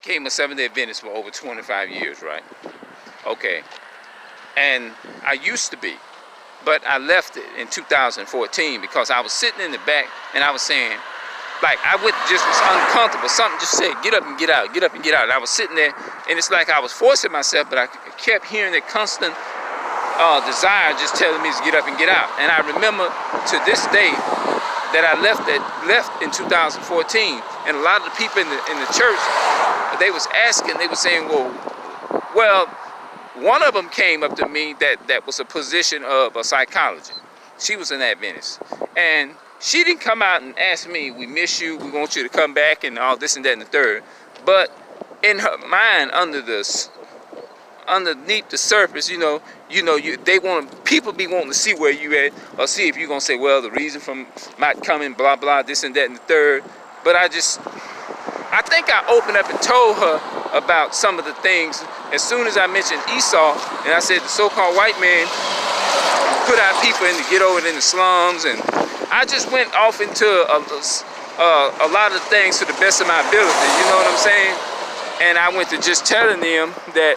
became a Seventh Day Adventist for over 25 years, right? Okay. And I used to be. But I left it in 2014 because I was sitting in the back and I was saying, like, just was uncomfortable. Something just said, get up and get out, get up and get out. And I was sitting there, and it's like I was forcing myself, but I kept hearing that constant desire just telling me to get up and get out. And I remember to this day that I left in 2014, and a lot of the people in the church, they was asking, they were saying, well, one of them came up to me that was a position of a psychologist. She was an Adventist, and she didn't come out and ask me, we miss you, we want you to come back, and all this and that and the third. But in her mind, underneath the surface, people be wanting to see where you at, or see if you're gonna say, well, the reason from not coming, blah blah, this and that and the third. But I think I opened up and told her about some of the things as soon as I mentioned Esau, and I said the so-called white man put our people in the ghetto and in the slums, and I just went off into a lot of things to the best of my ability, you know what I'm saying? And I went to just telling them that,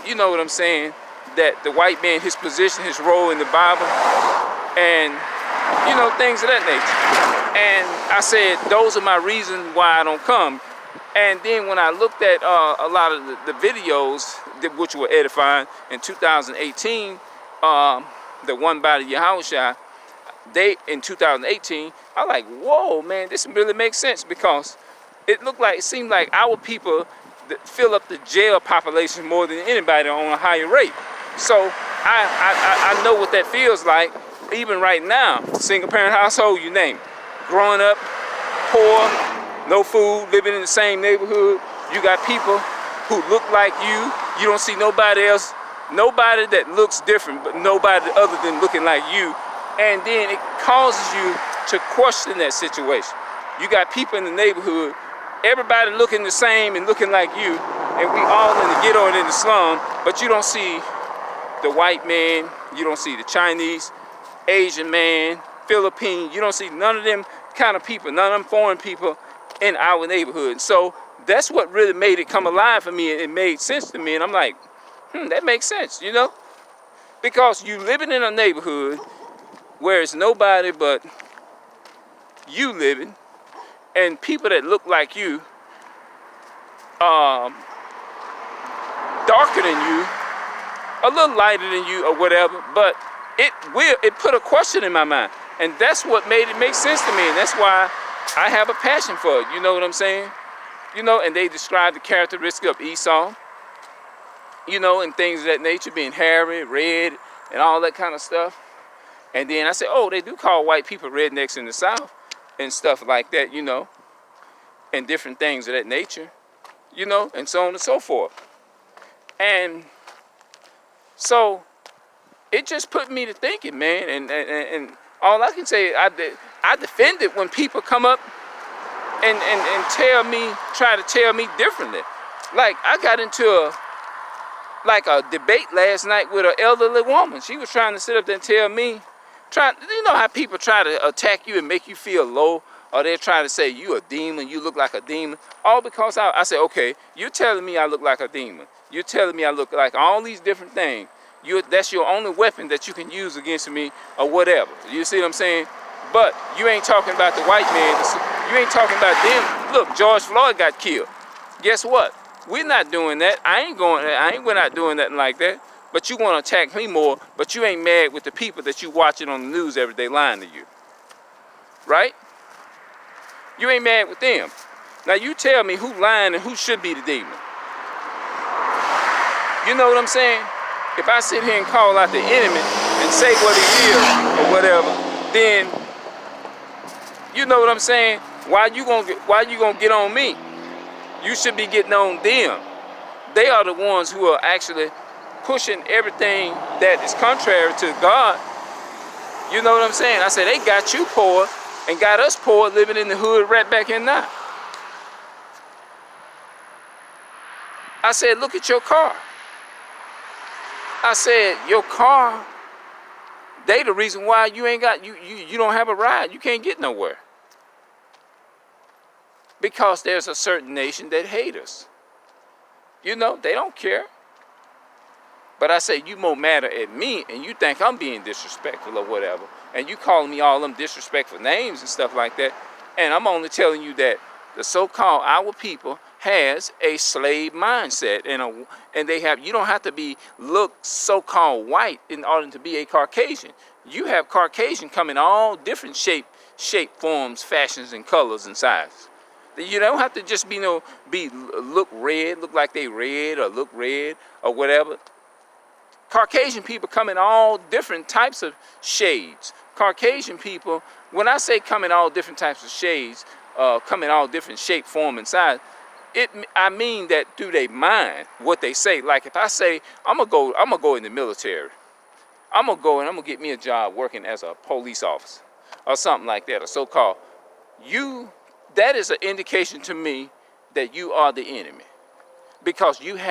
you know what I'm saying, that the white man, his position, his role in the Bible, and, things of that nature. And I said, those are my reasons why I don't come. And then when I looked at a lot of the videos, which were edifying, in 2018, the one by the Yahushua, in 2018, I'm like, whoa, man, this really makes sense, because it seemed like our people that fill up the jail population more than anybody on a higher rate. So I know what that feels like, even right now, single parent household, you name it. Growing up poor, no food, living in the same neighborhood. You got people who look like you. You don't see nobody else, nobody that looks different, but nobody other than looking like you. And then it causes you to question that situation. You got people in the neighborhood, everybody looking the same and looking like you, and we all in the ghetto and in the slum, but you don't see the white man, you don't see the Chinese, Asian man, Philippine, you don't see none of them kind of people, none of them foreign people in our neighborhood. So that's what really made it come alive for me, and it made sense to me, and I'm like, that makes sense, because you living in a neighborhood where it's nobody but you living, and people that look like you, darker than you, a little lighter than you, or whatever, but it put a question in my mind, and that's what made it make sense to me, and that's why I have a passion for it. You know what I'm saying? And they describe the characteristic of Esau, and things of that nature, being hairy, red, and all that kind of stuff. And then I said, they do call white people rednecks in the South and stuff like that, and different things of that nature, and so on and so forth. And so it just put me to thinking, man, and all I can say, I defend it when people come up and try to tell me differently. Like, I got into a debate last night with an elderly woman. She was trying to sit up there and tell me, you know how people try to attack you and make you feel low, or they're trying to say you a demon, you look like a demon, all because I said, okay, you're telling me I look like a demon. You're telling me I look like all these different things. That's your only weapon that you can use against me, or whatever. You see what I'm saying? But you ain't talking about the white man. You ain't talking about them. Look, George Floyd got killed. Guess what? We're not doing that. We're not doing nothing like that. But you want to attack me more, but you ain't mad with the people that you watching on the news every day lying to you. Right? You ain't mad with them. Now you tell me who lying and who should be the demon. You know what I'm saying? If I sit here and call out the enemy and say what he is or whatever, then you know what I'm saying? Why you gonna get on me? You should be getting on them. They are the ones who are actually pushing everything that is contrary to God. You know what I'm saying? I said they got you poor and got us poor, living in the hood right back in now. I said, look at your car. I said, your car, they the reason why you ain't got, you don't have a ride. You can't get nowhere. because there's a certain nation that hate us. You know, they don't care. But I say, you more mad at me, and you think I'm being disrespectful or whatever, and you calling me all them disrespectful names and stuff like that, and I'm only telling you that the so-called our people has a slave mindset, and they have. You don't have to look so-called white in order to be a Caucasian. You have Caucasian come in all different shape, forms, fashions, and colors and sizes. You don't have to just look red, look like they red, or look red or whatever. Caucasian people come in all different types of shades. Caucasian people, when I say come in all different types of shades, come in all different shape, form, and size, I mean that through their mind, what they say. Like if I say, I'm gonna go in the military. I'm gonna go and I'm gonna get me a job working as a police officer or something like that, or so-called. That is an indication to me that you are the enemy, because you have